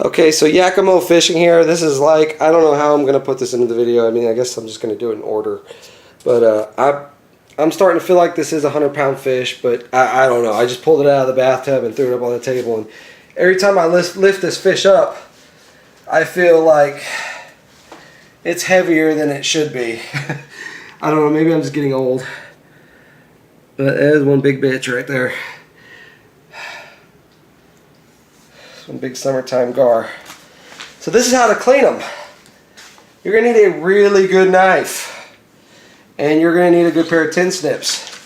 Okay, so Yakimo fishing here. This is like, I don't know how I'm going to put this into the video. I mean, I guess I'm just going to do it in order. But I'm starting to feel like this is a 100-pound fish, but I don't know. I just pulled it out of the bathtub and threw it up on the table. And every time I lift this fish up, I feel like it's heavier than it should be. I don't know, maybe I'm just getting old. But there's one big bitch right there. One big summertime gar. So this is how to clean them. You're going to need a really good knife. And you're going to need a good pair of tin snips.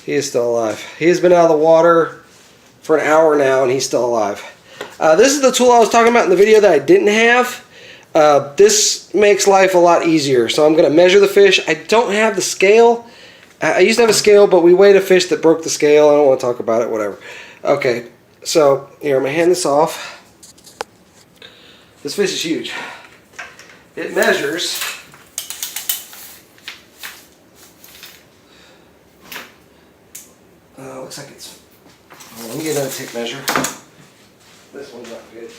He is still alive. He has been out of the water for an hour now and he's still alive. This is the tool I was talking about in the video that I didn't have. This makes life a lot easier. So I'm going to measure the fish. I don't have the scale. I used to have a scale, but we weighed a fish that broke the scale. I don't want to talk about it, whatever. Okay. So, here, I'm going to hand this off. This fish is huge. It measures looks like it's, let me get another tape measure. This one's not good.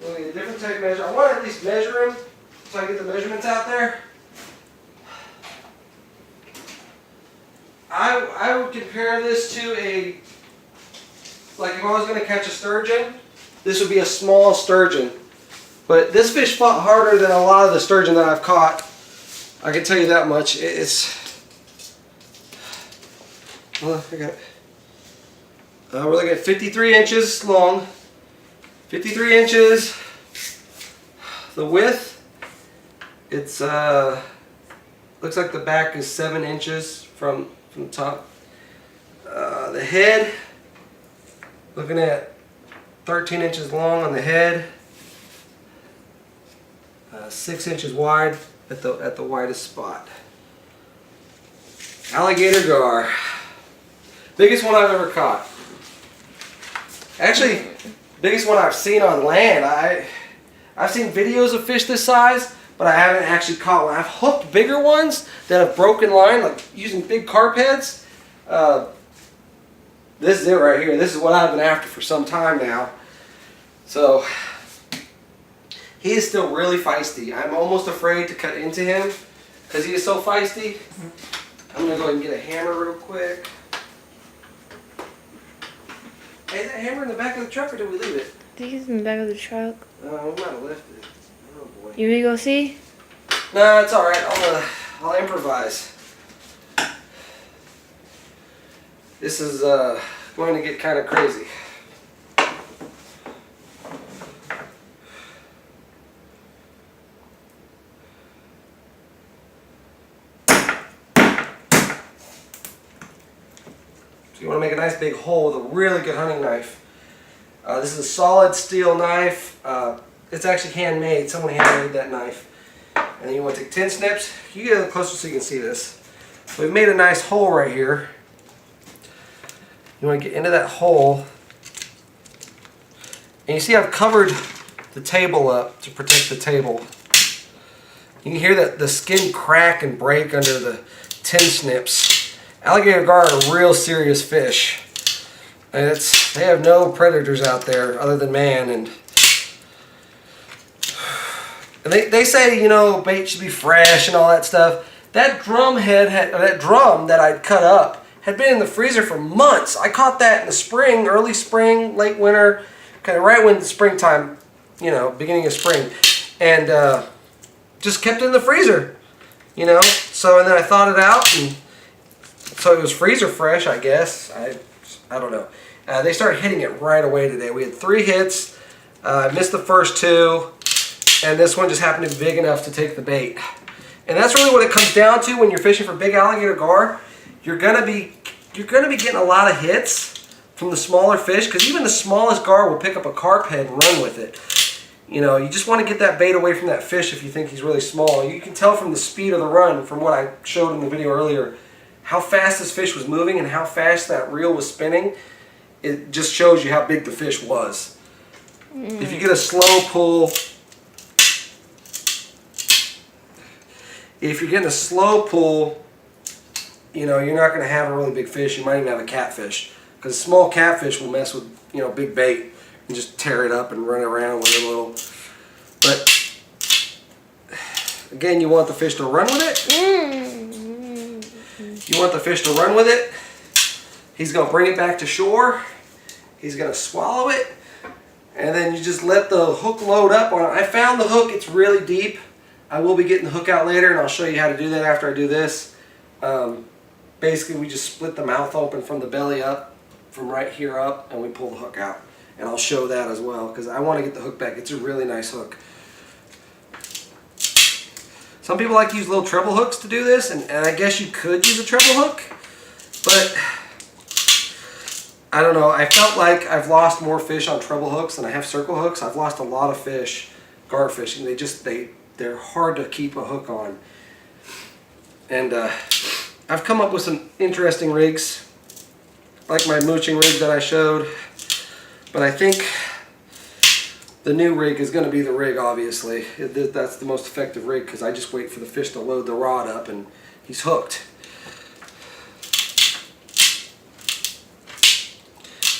We'll get a different tape measure. I want to at least measure him so I get the measurements out there. I would compare this to a, like if I was going to catch a sturgeon, this would be a small sturgeon. But this fish fought harder than a lot of the sturgeon that I've caught. I can tell you that much. Well, I got it. We're looking at 53 inches long. 53 inches. The width, it's looks like the back is 7 inches from the top. The head, looking at 13 inches long on the head, 6 inches wide at the widest spot. Alligator gar, biggest one I've ever caught. Actually, biggest one I've seen on land. I've seen videos of fish this size, but I haven't actually caught one. I've hooked bigger ones that have broken line, like using big carp heads. This is it right here. This is what I've been after for some time now. So, he is still really feisty. I'm almost afraid to cut into him because he is so feisty. I'm going to go ahead and get a hammer real quick. Hey, is that hammer in the back of the truck or did we leave it? I think it's in the back of the truck. We might have left it. Oh boy. You ready to go see? No, it's alright. I'll improvise. This is going to get kind of crazy. So you want to make a nice big hole with a really good hunting knife. This is a solid steel knife. It's actually handmade. Someone handmade that knife. And then you want to take tin snips. You get a little closer so you can see this. So we've made a nice hole right here. You want to get into that hole. And you see I've covered the table up to protect the table. You can hear that the skin crack and break under the tin snips. Alligator gar are a real serious fish. And they have no predators out there other than man. And they say, you know, bait should be fresh and all that stuff. That drum that I'd cut up had been in the freezer for months. I caught that in the spring, early spring, late winter, kind of right when the springtime, you know, beginning of spring, and just kept it in the freezer, you know. So and then I thawed it out, and so it was freezer fresh, I guess. I don't know. They started hitting it right away today. We had 3 hits. I missed the first 2, and this one just happened to be big enough to take the bait. And that's really what it comes down to when you're fishing for big alligator gar. You're gonna be getting a lot of hits from the smaller fish, because even the smallest gar will pick up a carp head and run with it. You know, you just want to get that bait away from that fish if you think he's really small. You can tell from the speed of the run, from what I showed in the video earlier, how fast this fish was moving and how fast that reel was spinning. It just shows you how big the fish was. If you get a slow pull, if you're getting a slow pull, you know, you're not going to have a really big fish. You might even have a catfish, because small catfish will mess with, you know, big bait and just tear it up and run around with it a little. But again, you want the fish to run with it. You want the fish to run with it. He's going to bring it back to shore. He's going to swallow it. And then you just let the hook load up on it. I found the hook, it's really deep. I will be getting the hook out later, and I'll show you how to do that after I do this. Basically, we just split the mouth open from the belly up, from right here up, and we pull the hook out. And I'll show that as well, because I want to get the hook back. It's a really nice hook. Some people like to use little treble hooks to do this, and I guess you could use a treble hook, but I don't know. I felt like I've lost more fish on treble hooks than I have circle hooks. I've lost a lot of fish, gar fishing. They're hard to keep a hook on. And I've come up with some interesting rigs, like my mooching rig that I showed. But I think the new rig is going to be the rig, obviously. That's the most effective rig, because I just wait for the fish to load the rod up and he's hooked.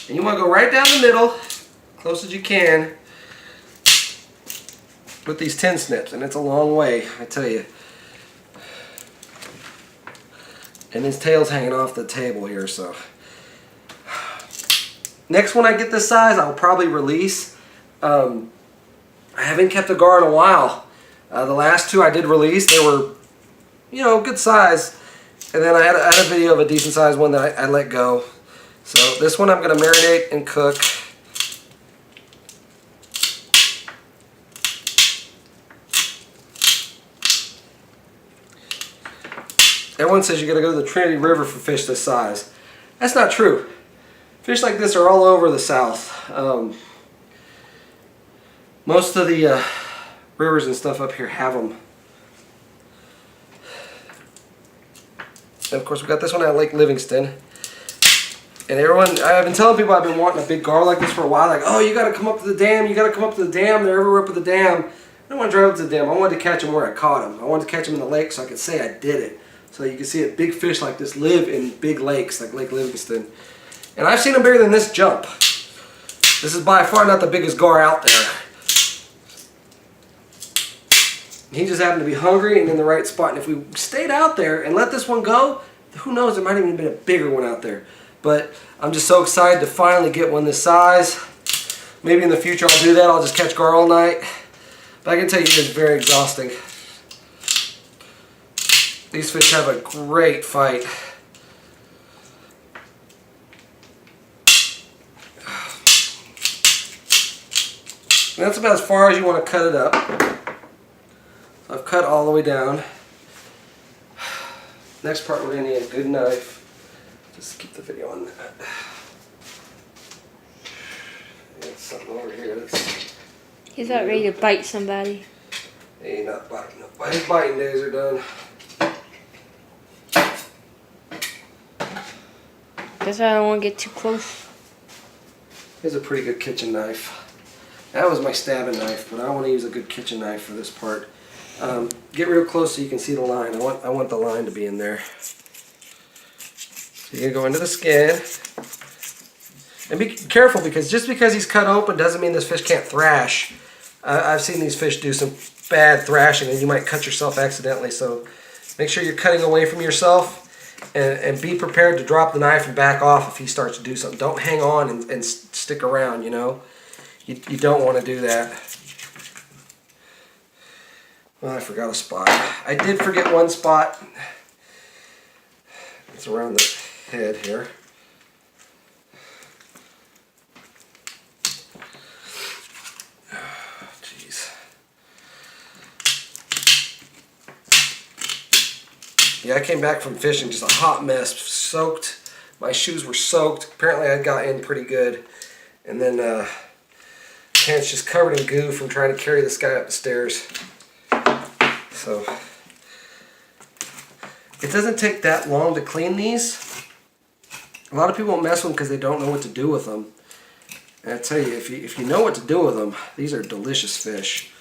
And you want to go right down the middle, close as you can, with these 10 snips. And it's a long way, I tell you. And his tail's hanging off the table here, so. Next one I get this size, I'll probably release. I haven't kept a gar in a while. The last two I did release, they were, you know, good size. And then I had a video of a decent sized one that I let go. So this one I'm going to marinate and cook. Everyone says you got to go to the Trinity River for fish this size. That's not true. Fish like this are all over the South. Most of the rivers and stuff up here have them. And of course we got this one at Lake Livingston. And everyone, I've been telling people I've been wanting a big gar like this for a while. Like, oh, you got to come up to the dam. You got to come up to the dam. They're everywhere up at the dam. I don't want to drive up to the dam. I wanted to catch them where I caught them. I wanted to catch them in the lake so I could say I did it. So you can see it, big fish like this live in big lakes like Lake Livingston. And I've seen them bigger than this jump. This is by far not the biggest gar out there. He just happened to be hungry and in the right spot. And if we stayed out there and let this one go, who knows, there might have even been a bigger one out there. But I'm just so excited to finally get one this size. Maybe in the future I'll do that. I'll just catch gar all night. But I can tell you, it's very exhausting. These fish have a great fight. And that's about as far as you want to cut it up. So I've cut all the way down. Next part, we're going to need a good knife. Just keep the video on that. There's something over here. He's about ready to bite somebody. Hey, not biting. His biting days are done. That's why I don't want to get too close. Here's a pretty good kitchen knife. That was my stabbing knife, but I want to use a good kitchen knife for this part. Get real close so you can see the line. I want the line to be in there. So you're going to go into the skin. And be careful, because just because he's cut open doesn't mean this fish can't thrash. I've seen these fish do some bad thrashing and you might cut yourself accidentally. So make sure you're cutting away from yourself and be prepared to drop the knife and back off if he starts to do something. Don't hang on and stick around, you know. You don't want to do that. Well, I forgot a spot. I did forget one spot. It's around the head here. Jeez. Yeah, I came back from fishing just a hot mess, soaked. My shoes were soaked. Apparently I got in pretty good. And then pants just covered in goo from trying to carry this guy up the stairs. So it doesn't take that long to clean these. A lot of people won't mess with them because they don't know what to do with them. And I tell you, if you know what to do with them, these are delicious fish.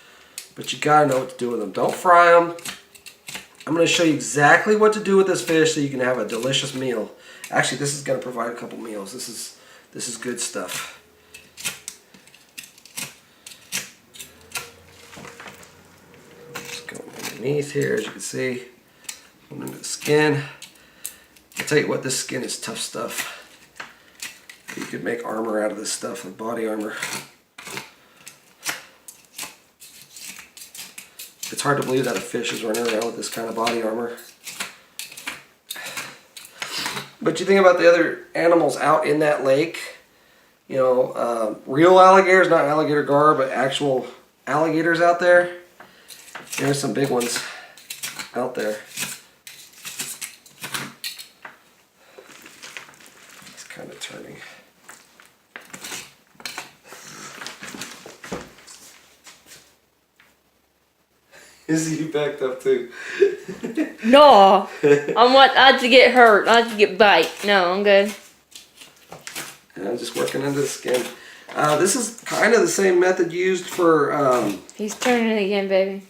But you gotta know what to do with them. Don't fry them. I'm going to show you exactly what to do with this fish so you can have a delicious meal. Actually, this is going to provide a couple meals. This is good stuff. underneath here, as you can see. Under the skin. I'll tell you what, this skin is tough stuff. You could make armor out of this stuff, like body armor. It's hard to believe that a fish is running around with this kind of body armor. But you think about the other animals out in that lake, you know, real alligators, not alligator gar, but actual alligators out there. There's some big ones out there. It's kind of turning. Is he backed up too? No, I to get hurt, not to get bite. No, I'm good. And I'm just working under the skin. This is kind of the same method used for... He's turning again, baby.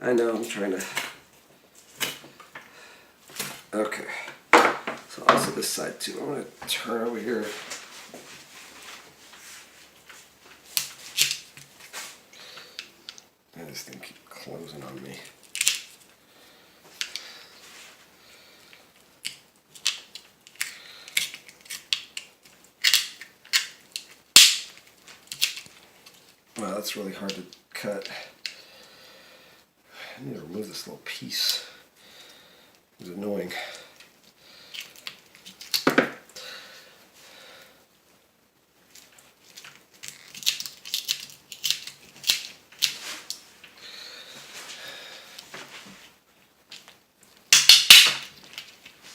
I know, I'm trying to... Okay. So also this side too. I'm going to turn over here. And this thing keeps closing on me. Wow, that's really hard to cut. I need to remove this little piece. It's annoying.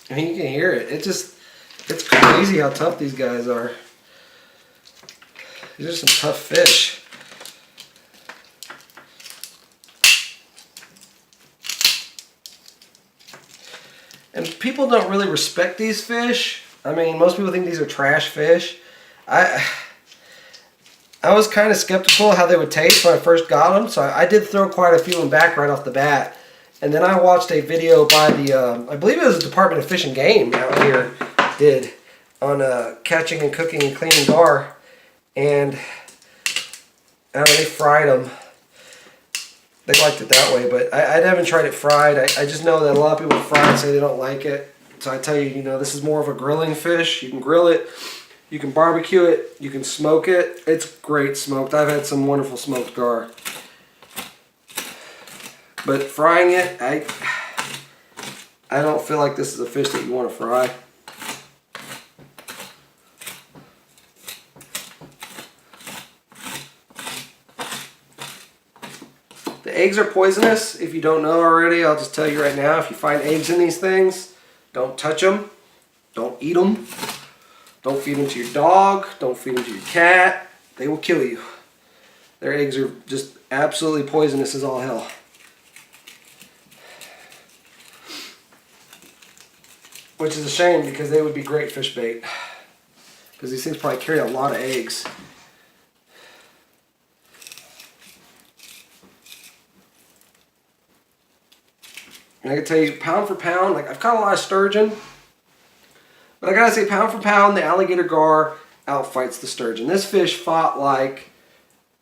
I mean, you can hear it. It's crazy how tough these guys are. These are some tough fish. And people don't really respect these fish. I mean, most people think these are trash fish. I was kind of skeptical how they would taste when I first got them, so I did throw quite a few of them back right off the bat. And then I watched a video by the, I believe it was the Department of Fish and Game out here, did, on catching and cooking and cleaning gar. And I don't know, they fried them. They liked it that way, but I haven't tried it fried. I just know that a lot of people fry and say they don't like it. So I tell you, you know, this is more of a grilling fish. You can grill it, you can barbecue it, you can smoke it. It's great smoked. I've had some wonderful smoked gar. But frying it, I don't feel like this is a fish that you want to fry. The eggs are poisonous. If you don't know already, I'll just tell you right now, if you find eggs in these things, don't touch them. Don't eat them. Don't feed them to your dog. Don't feed them to your cat. They will kill you. Their eggs are just absolutely poisonous as all hell. Which is a shame because they would be great fish bait. Because these things probably carry a lot of eggs. And I can tell you, pound for pound, like I've caught a lot of sturgeon. But I gotta say, pound for pound, the alligator gar outfights the sturgeon. This fish fought like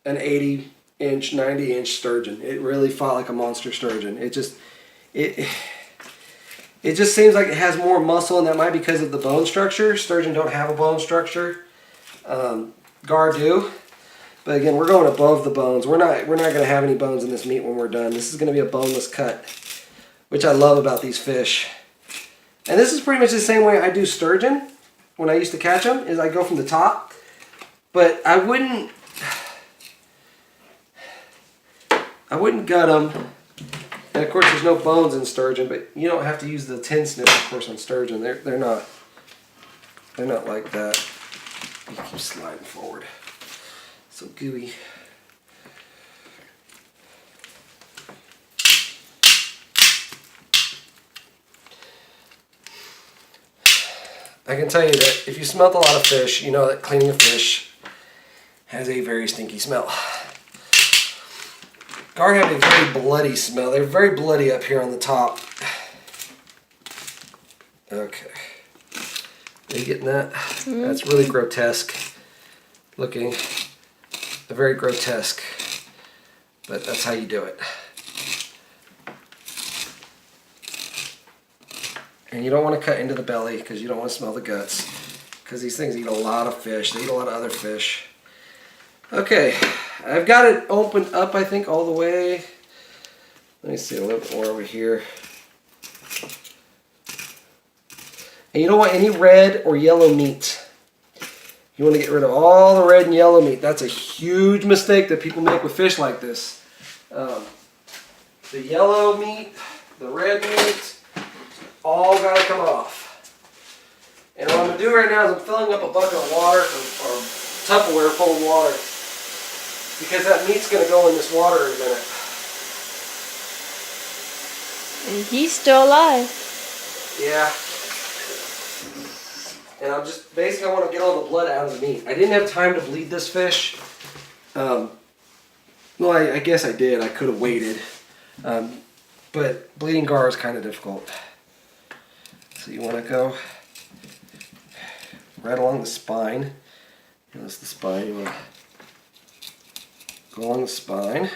an 80-inch, 90-inch sturgeon. It really fought like a monster sturgeon. It just seems like it has more muscle, and that might be because of the bone structure. Sturgeon don't have a bone structure. Gar do. But again, we're going above the bones. We're not going to have any bones in this meat when we're done. This is going to be a boneless cut, which I love about these fish. And this is pretty much the same way I do sturgeon when I used to catch them, is I go from the top. But I wouldn't gut them. And of course, there's no bones in sturgeon, but you don't have to use the tin snip, of course, on sturgeon. They're not like that. You keep sliding forward. So gooey. I can tell you that if you smelt a lot of fish, you know that cleaning a fish has a very stinky smell. Gar have a very bloody smell. They're very bloody up here on the top. Okay. Are you getting that? Mm-hmm. That's really grotesque looking. Very grotesque. But that's how you do it. And you don't want to cut into the belly because you don't want to smell the guts. Because these things eat a lot of fish. They eat a lot of other fish. Okay, I've got it opened up, I think, all the way. Let me see a little bit more over here. And you don't want any red or yellow meat. You want to get rid of all the red and yellow meat. That's a huge mistake that people make with fish like this. The yellow meat, the red meat, all got to come off. And what I'm going to do right now is I'm filling up a bucket of water, or Tupperware full of water, because that meat's going to go in this water in a minute. And he's still alive. Yeah. And I'm just, basically I want to get all the blood out of the meat. I didn't have time to bleed this fish. Well, I guess I did. I could have waited. But bleeding gar is kind of difficult. So you want to go right along the spine. That's the spine. You want to go along the spine.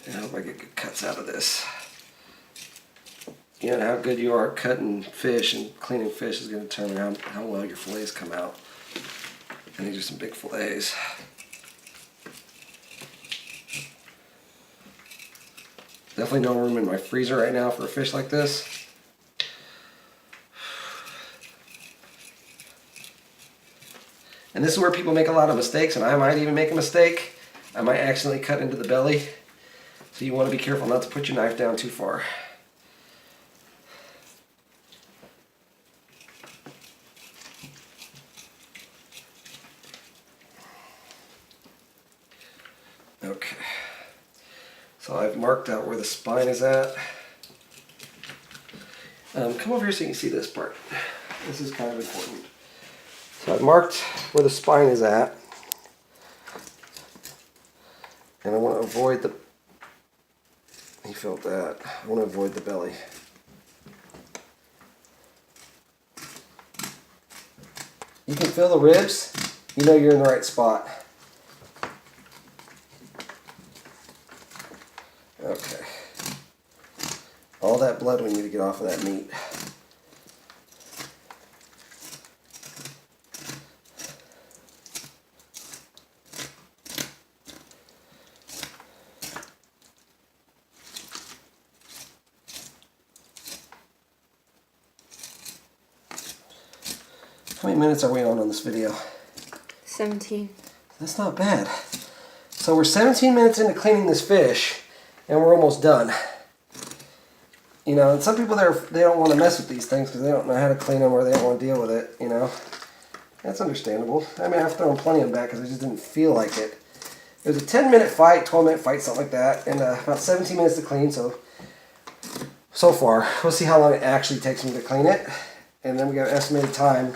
And I hope I get good cuts out of this. You know, how good you are at cutting fish and cleaning fish is going to determine how well your fillets come out. And these are some big fillets. Definitely no room in my freezer right now for a fish like this. And this is where people make a lot of mistakes, and I might even make a mistake. I might accidentally cut into the belly. So you want to be careful not to put your knife down too far. Okay, so I've marked out where the spine is at. Come over here so you can see this part. This is kind of important. So I've marked where the spine is at. And I want to avoid the, he felt that, I want to avoid the belly. You can feel the ribs, you know you're in the right spot. Okay. All that blood we need to get off of that meat. How many minutes are we on this video? 17. That's not bad. So we're 17 minutes into cleaning this fish, and we're almost done. You know, and some people they don't want to mess with these things because they don't know how to clean them or they don't want to deal with it, you know. That's understandable. I mean, I've thrown plenty of them back because I just didn't feel like it. It was a 10-minute fight, 12-minute fight, something like that, and about 17 minutes to clean, so far. We'll see how long it actually takes me to clean it, and then we got an estimated time,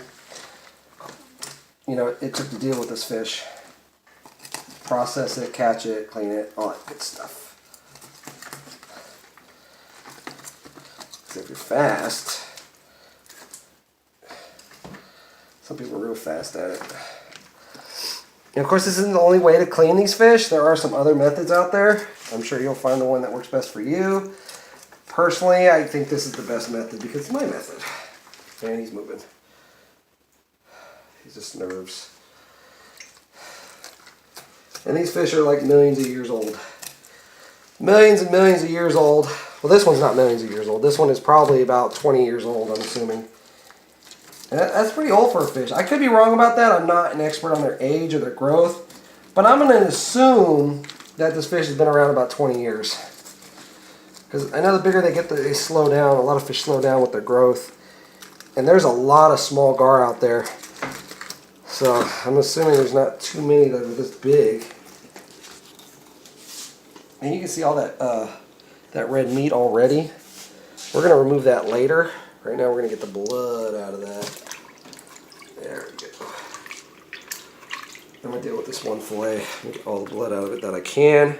you know, it took to deal with this fish. Process it, catch it, clean it, all that good stuff. So if you're fast, some people are real fast at it. And of course, this isn't the only way to clean these fish. There are some other methods out there. I'm sure you'll find the one that works best for you. Personally, I think this is the best method because it's my method. And he's moving. He's just nerves. And these fish are like millions of years old. Millions and millions of years old. Well, this one's not millions of years old. This one is probably about 20 years old, I'm assuming. And that's pretty old for a fish. I could be wrong about that. I'm not an expert on their age or their growth. But I'm going to assume that this fish has been around about 20 years. Because I know the bigger they get, they slow down. A lot of fish slow down with their growth. And there's a lot of small gar out there. So I'm assuming there's not too many that are this big. And you can see all that that red meat already. We're going to remove that later. Right now we're going to get the blood out of that. There we go. I'm going to deal with this one fillet. Get all the blood out of it that I can.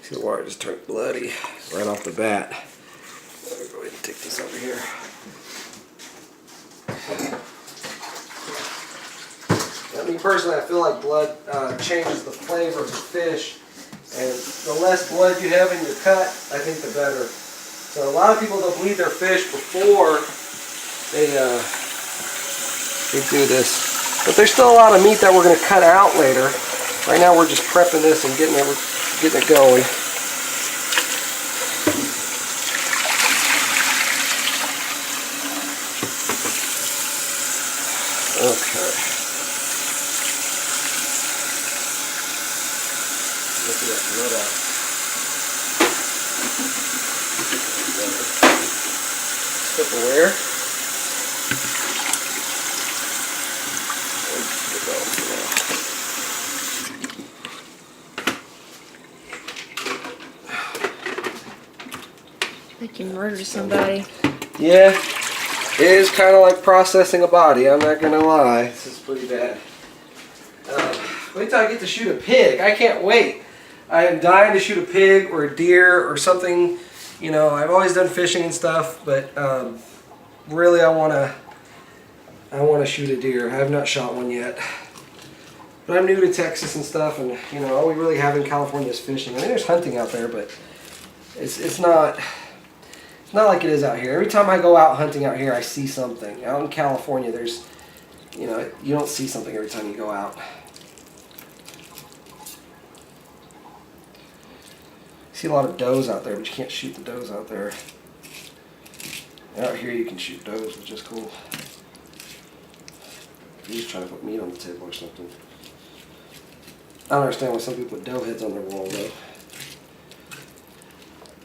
See the water just turned bloody right off the bat. Let me go ahead and take this over here. Now, me personally, I feel like blood changes the flavor of the fish. And the less blood you have in your cut, I think the better. So a lot of people don't bleed their fish before they do this. But there's still a lot of meat that we're going to cut out later. Right now we're just prepping this and getting it going. Okay. Look at that blood out. Step aware. They can murder somebody. Yeah. It is kind of like processing a body, I'm not going to lie. This is pretty bad. Wait till I get to shoot a pig. I can't wait. I am dying to shoot a pig or a deer or something. You know, I've always done fishing and stuff, but really I want to shoot a deer. I have not shot one yet. But I'm new to Texas and stuff, and you know, all we really have in California is fishing. I mean, there's hunting out there, but it's not like it is out here. Every time I go out hunting out here, I see something. Out in California, there's, you know, you don't see something every time you go out. You see a lot of does out there, but you can't shoot the does out there. Out here you can shoot does, which is cool. You're just trying to put meat on the table or something. I don't understand why some people put doe heads on their wall, though.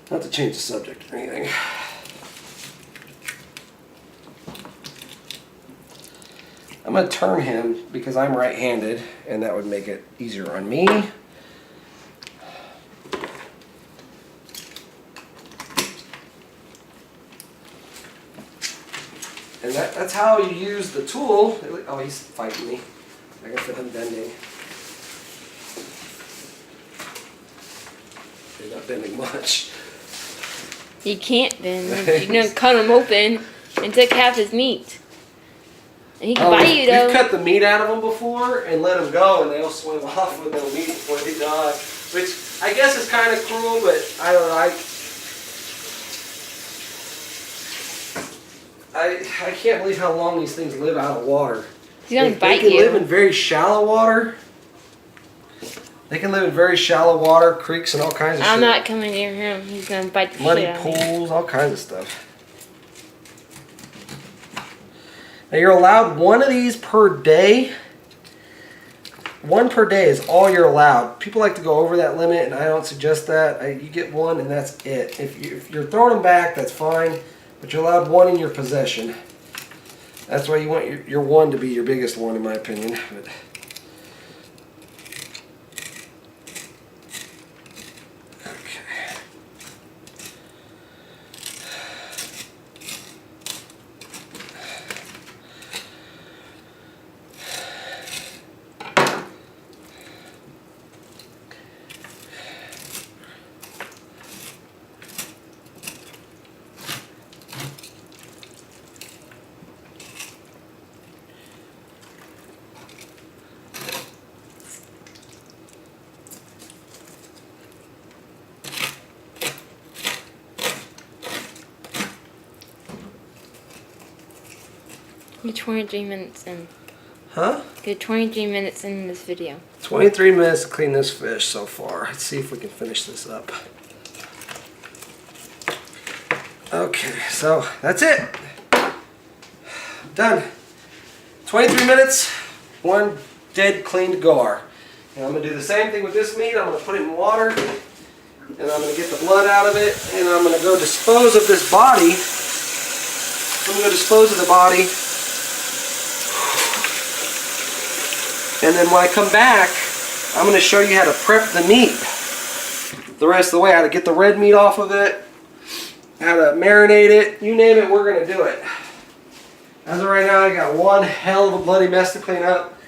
Not to change the subject or anything. I'm going to turn him because I'm right-handed, and that would make it easier on me. And that's how you use the tool. Oh, he's fighting me. I can fit him bending. He's not bending much. You can't bend. You're going to cut him open and take half his meat. And he can bite you, though. We've cut the meat out of them before and let them go, and they'll swim off with no meat before they die. Which I guess is kind of cruel, but I don't know. I can't believe how long these things live out of water. He's going to bite you. They can you. live in very shallow water. They can live in very shallow water, creeks, and all kinds of shit. I'm not coming near him. He's going to bite the Muddy shit out of me. pools, all kinds of stuff. Now you're allowed one of these per day. One per day is all you're allowed. People like to go over that limit, and I don't suggest that. You get one, and that's it. If you're throwing them back, that's fine, but you're allowed one in your possession. That's why you want your one to be your biggest one, in my opinion. But You're 23 minutes in. huh? You're 23 minutes in this video. 23 minutes to clean this fish so far. Let's see if we can finish this up. Okay, so that's it. Done. 23 minutes, one dead cleaned gar. And I'm going to do the same thing with this meat. I'm going to put it in water, and I'm going to get the blood out of it, and I'm going to go dispose of this body. I'm going to go dispose of the body. And then when I come back, I'm going to show you how to prep the meat the rest of the way. How to get the red meat off of it, how to marinate it, you name it, we're going to do it. As of right now, I got one hell of a bloody mess to clean up.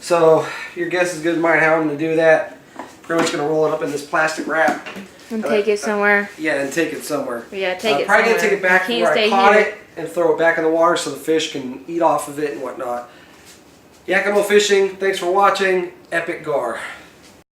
So your guess is as good as mine how I'm going to do that. Pretty much going to roll it up in this plastic wrap. And take it somewhere. Yeah, and take it somewhere. Yeah, take it probably somewhere. Going to take it back to where I caught it and throw it back in the water so the fish can eat off of it and whatnot. Yakimo Fishing, thanks for watching. Epic gar.